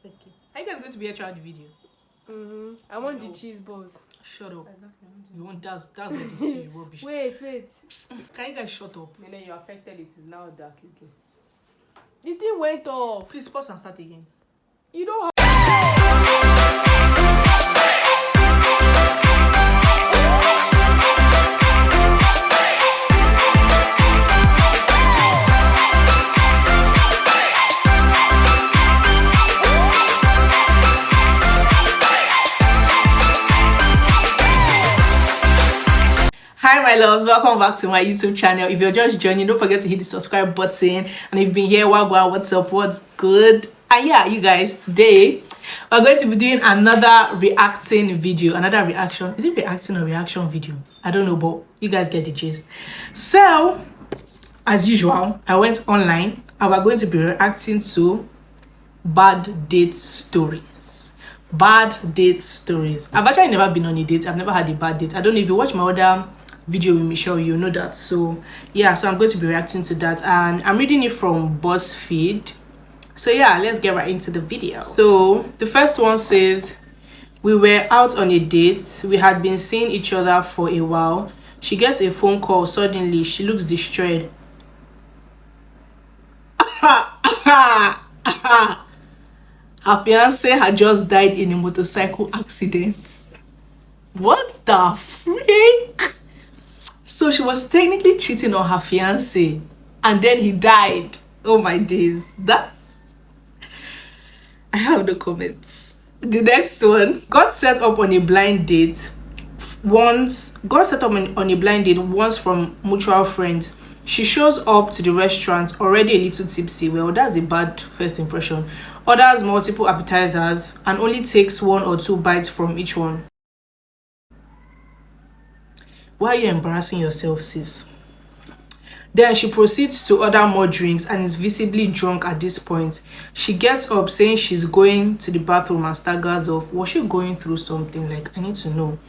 Okay. Are you guys going to be here throughout the video? I want the cheese balls. Shut up. You want that's what they see you rubbish. Wait. Can you guys shut up? And then you affected it. Is now dark again. The thing went off. Please pause and start again. You don't have. Hi my loves, welcome back to my YouTube channel. If you're just joining, don't forget to hit the subscribe button. And if you've been here, what's up, what's good? And yeah, you guys, today we're going to be doing another reacting video, another reaction. Is it reacting or reaction video? I don't know, but you guys get the gist. So as usual, I went online and we're going to be reacting to bad date stories. I've actually never been on a date. I've never had a bad date. I don't know if you watch my other video with Michelle, you know that. So yeah, so I'm going to be reacting to that, and I'm reading it from BuzzFeed. So yeah, let's get right into the video. So the first one says, we were out on a date. We had been seeing each other for a while. She gets a phone call. Suddenly she looks destroyed. Her fiance had just died in a motorcycle accident. What the freak? So she was technically cheating on her fiance, and then he died. Oh my days. That I have no comments. The next one, got set up on a blind date once from mutual friends. She shows up to the restaurant already a little tipsy. Well, that's a bad first impression. Orders multiple appetizers and only takes 1 or 2 bites from each one. Why are you embarrassing yourself, sis? Then she proceeds to order more drinks and is visibly drunk at this point. She gets up saying she's going to the bathroom and staggers off. Was she going through something? Like, I need to know.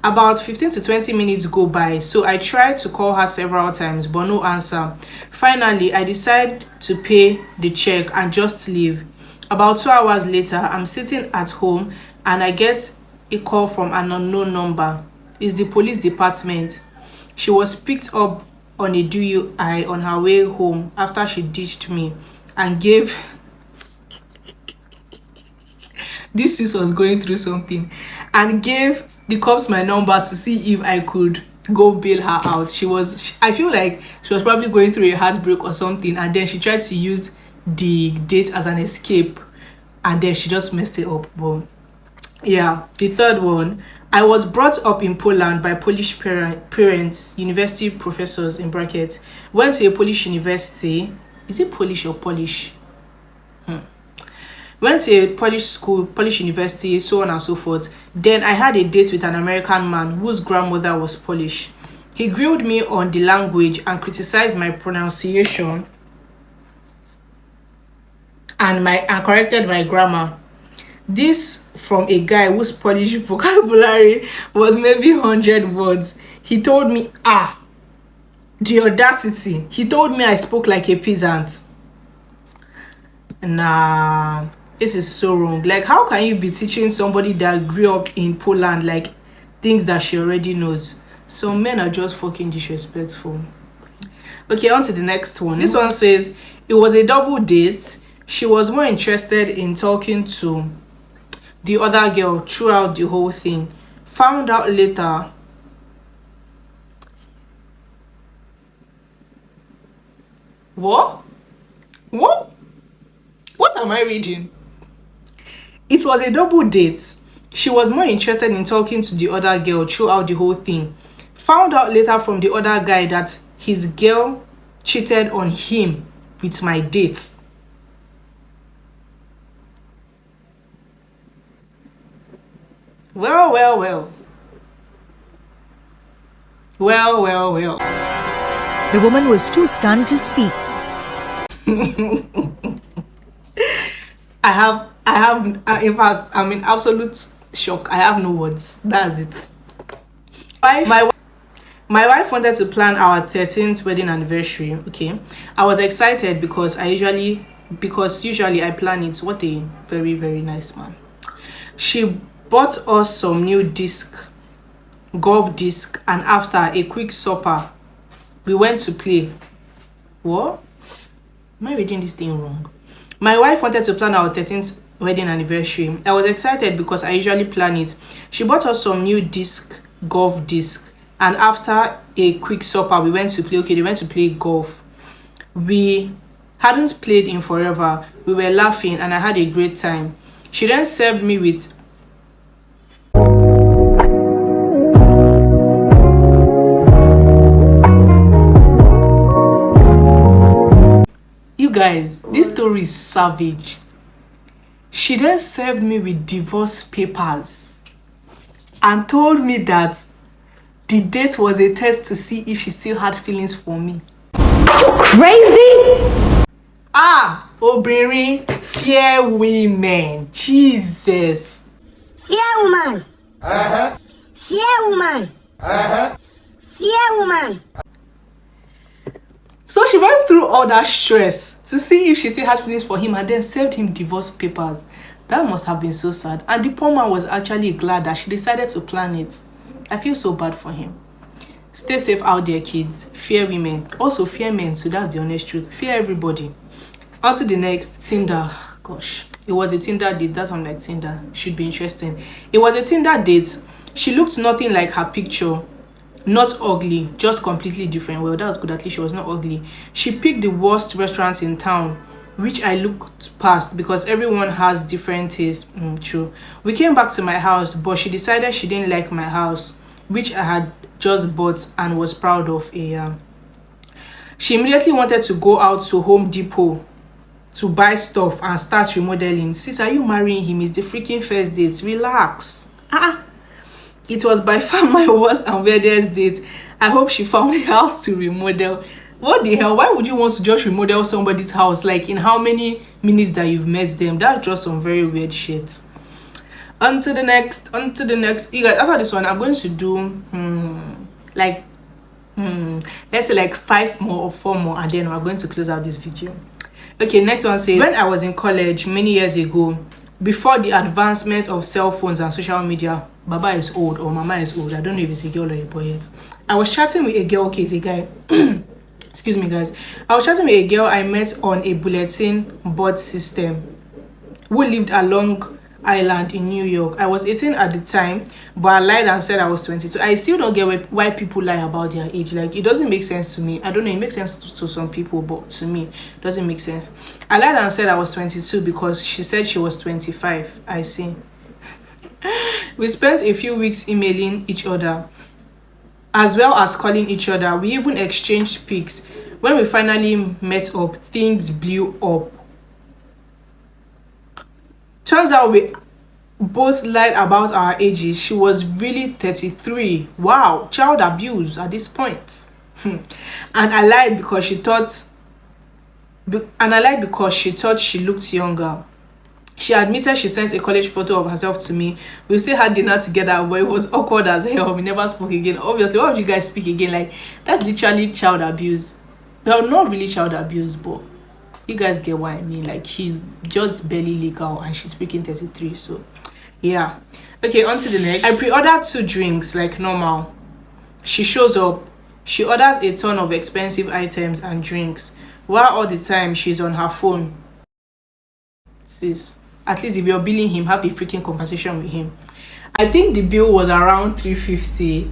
About 15 to 20 minutes go by, so I tried to call her several times, but no answer. Finally, I decide to pay the check and just leave. About 2 hours later, I'm sitting at home and I get a call from an unknown number. It's the police department. She was picked up on a DUI on her way home after she ditched me and gave... This sis was going through something. And gave the cops my number to see if I could go bail her out. I feel like she was probably going through a heartbreak or something, and then she tried to use the date as an escape, and then she just messed it up. But yeah, the third one, I was brought up in Poland by Polish parents, university professors in brackets. Went to a Polish university. Is it Polish or Polish? Went to a Polish school, Polish university, so on and so forth. Then I had a date with an American man whose grandmother was Polish. He grilled me on the language and criticized my pronunciation and corrected my grammar. This from a guy whose Polish vocabulary was maybe 100 words. He told me, the audacity. He told me I spoke like a peasant. Nah, this is so wrong. Like, how can you be teaching somebody that grew up in Poland like things that she already knows? So men are just fucking disrespectful. Okay, on to the next one. This one says, it was a double date. She was more interested in talking to the other girl throughout the whole thing. Found out later what am I reading? It was a double date. She was more interested in talking to the other girl throughout the whole thing. Found out later from the other guy that his girl cheated on him with my date. Well. The woman was too stunned to speak. In fact, I'm in absolute shock. I have no words. That's it. My wife wanted to plan our 13th wedding anniversary. Okay, I was excited because I usually because usually I plan it. What a very, very nice man. She bought us some new golf disc, and after a quick supper, we went to play. What? Am I reading this thing wrong? My wife wanted to plan our 13th wedding anniversary. I was excited because I usually plan it. She bought us some new golf disc, and after a quick supper, we went to play. Okay, they went to play golf. We hadn't played in forever. We were laughing and I had a great time. She then served me with you guys, this story is savage. She then served me with divorce papers and told me that the date was a test to see if she still had feelings for me. Are you crazy? Ah, Obìnrin, fear women. Jesus. Fear woman. Fear woman. Fear woman. So she went through all that stress to see if she still had feelings for him and then served him divorce papers. That must have been so sad. And the poor man was actually glad that she decided to plan it. I feel so bad for him. Stay safe out there, kids. Fear women. Also fear men, so that's the honest truth. Fear everybody. On to the next. Tinder. Gosh. It was a Tinder date. That's on like Tinder. Should be interesting. It was a Tinder date. She looked nothing like her picture. Not ugly, just completely different. Well, that was good. At least she was not ugly. She picked the worst restaurants in town, which I looked past because everyone has different tastes. True. We came back to my house, but she decided she didn't like my house, which I had just bought and was proud of. She immediately wanted to go out to Home Depot to buy stuff and start remodeling. Sis, are you marrying him? It's the freaking first date. Relax. It was by far my worst and weirdest date. I hope she found a house to remodel. What the hell? Why would you want to just remodel somebody's house? Like, in how many minutes that you've met them? That's just some very weird shit. On to the next. You guys, after this one, I'm going to do let's say like 5 more or 4 more, and then we're going to close out this video. Okay, next one says, when I was in college many years ago, before the advancement of cell phones and social media, Baba is old or Mama is old. I don't know if it's a girl or a boy yet. I was chatting with a girl. Okay, it's a guy. Excuse me, guys. I was chatting with a girl I met on a bulletin board system who lived along Island in New York. I was 18 at the time, but I lied and said I was 22. I still don't get why people lie about their age. Like, it doesn't make sense to me. I don't know, it makes sense to some people, but to me, it doesn't make sense. I lied and said I was 22 because she said she was 25. I see. We spent a few weeks emailing each other, as well as calling each other. We even exchanged pics. When we finally met up, things blew up. Turns out we both lied about our ages. She was really 33. Wow, child abuse at this point. And I lied because she thought she looked younger. She admitted she sent a college photo of herself to me. We still had dinner together, but it was awkward as hell. We never spoke again. Obviously, why would you guys speak again? Like, that's literally child abuse. Well, not really child abuse, but you guys get what I mean. Like, he's just barely legal and she's freaking 33. So, yeah. Okay, on to the next. I pre-ordered 2 drinks like normal. She shows up. She orders a ton of expensive items and drinks, while all the time she's on her phone. Sis, at least if you're billing him, have a freaking conversation with him. I think the bill was around $350.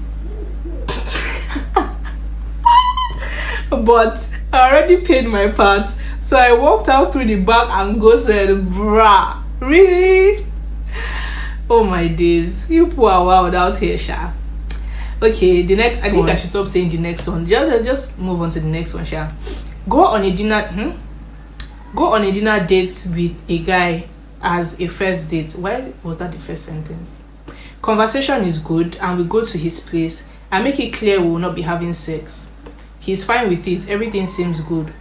But I already paid my part, so I walked out through the back and go said, bruh, really? Oh my days, you people are wild out here, Sha. Okay, the next one. I think I should stop saying the next one. Just move on to the next one, Sha. Go on a dinner date with a guy as a first date. Why was that the first sentence? Conversation is good and we go to his place. I make it clear we will not be having sex. He's fine with it. Everything seems good.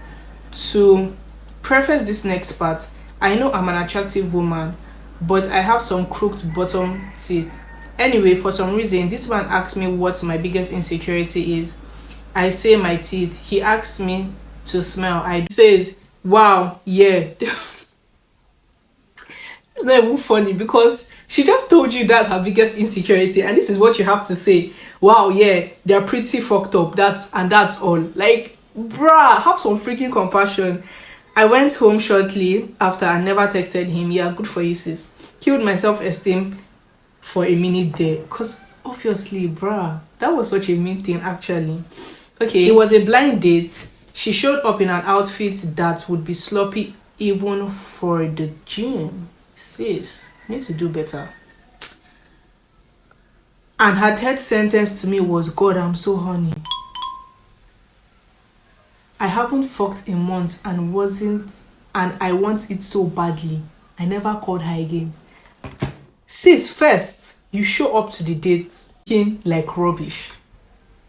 To preface this next part, I know I'm an attractive woman, but I have some crooked bottom teeth. Anyway, for some reason, this man asked me what my biggest insecurity is. I say my teeth. He asks me to smell. I says, Wow, yeah. It's not even funny because she just told you that's her biggest insecurity, and this is what you have to say. Wow, yeah, they're pretty fucked up. That's all. Like, bruh, have some freaking compassion. I went home shortly after and never texted him. Yeah, good for you, sis. Killed my self-esteem for a minute there. Because obviously, bruh, that was such a mean thing actually. Okay, it was a blind date. She showed up in an outfit that would be sloppy even for the gym. Sis, need to do better. And her third sentence to me was, God, I'm so horny. I haven't fucked in months and I want it so badly. I never called her again. Sis, first, you show up to the date looking like rubbish.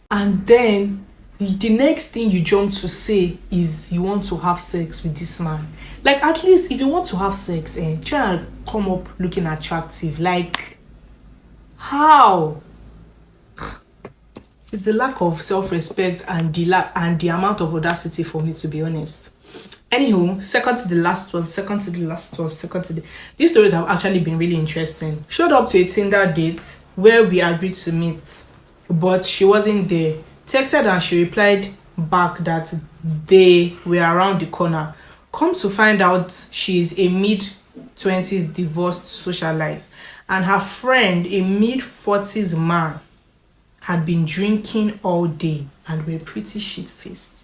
And then the next thing you jump to say is you want to have sex with this man. Like, at least if you want to have sex, try and come up looking attractive. Like, how? It's the lack of self-respect and the amount of audacity for me, to be honest. Anywho, second to the last one. These stories have actually been really interesting. Showed up to a Tinder date where we agreed to meet, but she wasn't there. Texted and she replied back that they were around the corner. Come to find out, she's a mid-20s divorced socialite, and her friend, a mid-40s man, had been drinking all day and were pretty shit-faced.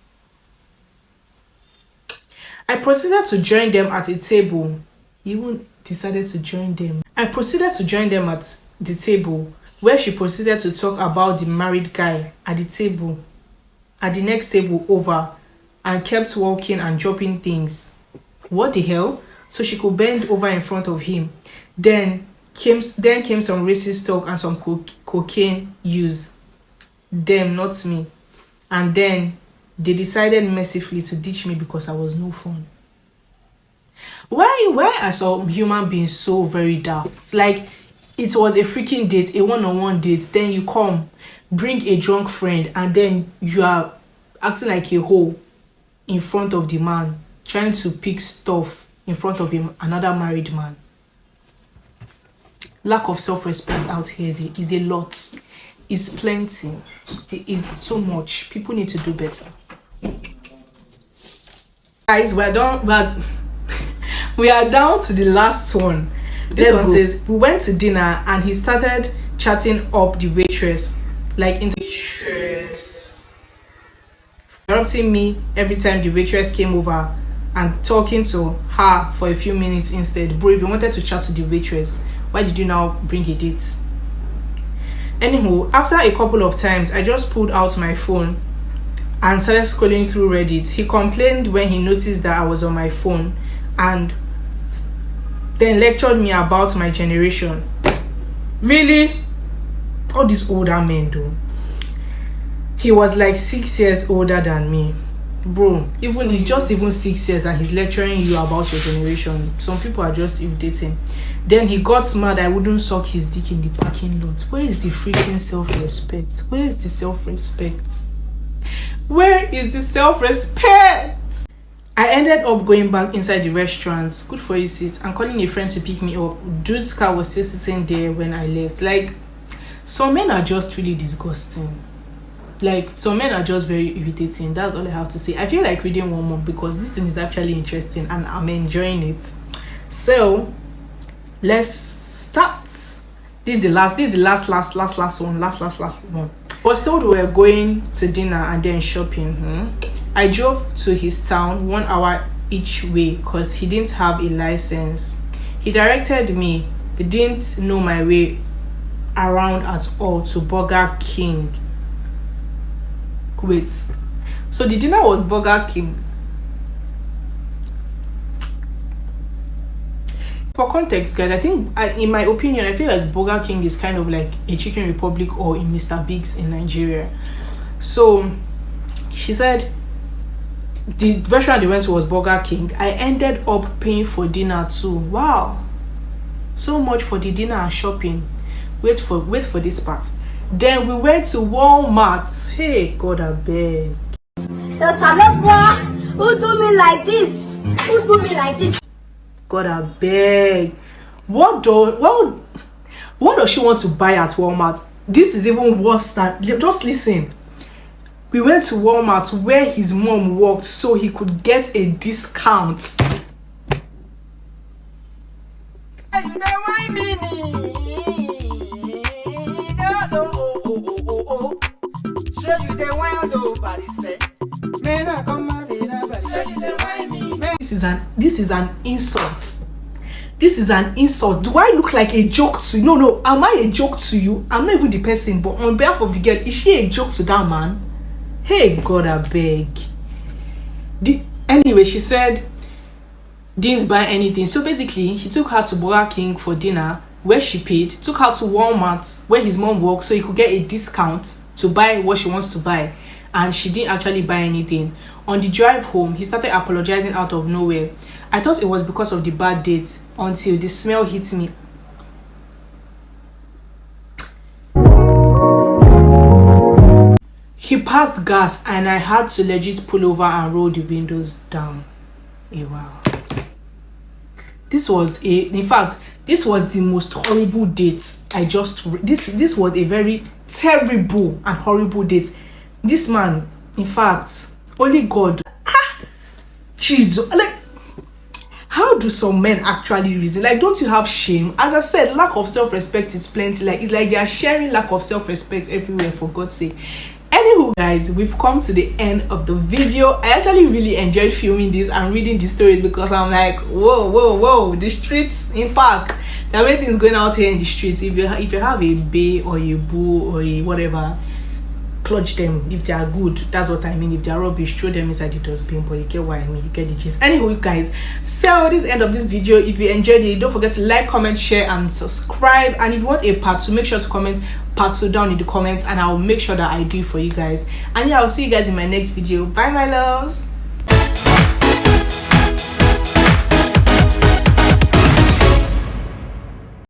I proceeded to join them at a table. He even decided to join them. I proceeded to join them at the table, where she proceeded to talk about the married guy at the next table over, and kept walking and dropping things. What the hell? So she could bend over in front of him. Then came some racist talk and some cocaine use. Them, not me. And then they decided mercifully to ditch me because I was no fun. Why are some human beings so very daft? It's like, it was a freaking date, a one-on-one date. Then you come, bring a drunk friend, and then you are acting like a hoe in front of the man, trying to pick stuff in front of another married man. Lack of self-respect out here is a lot. It's plenty. It's too much. People need to do better. Guys, we are down to the last one. This one says, we went to dinner and he started chatting up the waitress, like in the waitress, interrupting me every time the waitress came over and talking to her for a few minutes instead. Bro, if you wanted to chat to the waitress, why did you now bring a date? Anywho, after a couple of times, I just pulled out my phone and started scrolling through Reddit. He complained when he noticed that I was on my phone and then lectured me about my generation. Really? All these older men do. He was like 6 years older than me. Bro, he's just 6 years and he's lecturing you about your generation. Some people are just irritating. Then he got mad I wouldn't suck his dick in the parking lot. Where is the freaking self-respect? Where is the self-respect? Where is the self-respect? I ended up going back inside the restaurant. Good for you, sis. And calling a friend to pick me up. Dude's car was still sitting there when I left. Like, some men are just really disgusting. Like, some men are just very irritating. That's all I have to say. I feel like reading one more because this thing is actually interesting and I'm enjoying it. So let's start. This is the last one. Was told we were going to dinner and then shopping. I drove to his town 1 hour each way because he didn't have a license. He directed me. He didn't know my way around at all to Burger King. Wait, so the dinner was Burger King. For context, guys, I think, in my opinion, I feel like Burger King is kind of like a Chicken Republic or a Mr. Biggs in Nigeria. So she said the restaurant they went to was Burger King. I ended up paying for dinner too. Wow, so much for the dinner and shopping. Wait for this part. Then we went to Walmart. Hey, God, I beg. The salad boy who do me like this. You do me like this. God, I beg. What does she want to buy at Walmart? This is even worse than, just listen. We went to Walmart where his mom worked so he could get a discount. This is an insult. This is an insult. Do I look like a joke to you? No, am I a joke to you? I'm not even the person, but on behalf of the girl, is she a joke to that man? Hey, God, I beg. Anyway, she said didn't buy anything. So basically, he took her to Burger King for dinner, where she paid, took her to Walmart, where his mom worked, so he could get a discount to buy what she wants to buy. And she didn't actually buy anything. On the drive home, he started apologizing out of nowhere. I thought it was because of the bad date until the smell hit me. He passed gas and I had to legit pull over and roll the windows down. Hey, wow. This was this was the most horrible date this was a very terrible and horrible date. This man, in fact, only God. Jesus, like, how do some men actually reason? Like, don't you have shame? As I said, lack of self-respect is plenty. Like, it's like they are sharing lack of self-respect everywhere, for God's sake. Anywho, guys, we've come to the end of the video. I actually really enjoyed filming this and reading the story because I'm like, whoa, the streets. In fact, there are many things going out here in the streets. If you have a bae or a boo or a whatever, clutch them. If they are good, that's what I mean. If they are rubbish, throw them inside the dustbin. But you get what I mean, you get the gist. Anyway, guys, so this is the end of this video. If you enjoyed it, don't forget to like, comment, share and subscribe. And if you want a part 2, make sure to comment part 2 down in the comments and I'll make sure that I do for you guys. And yeah, I'll see you guys in my next video. Bye, my loves.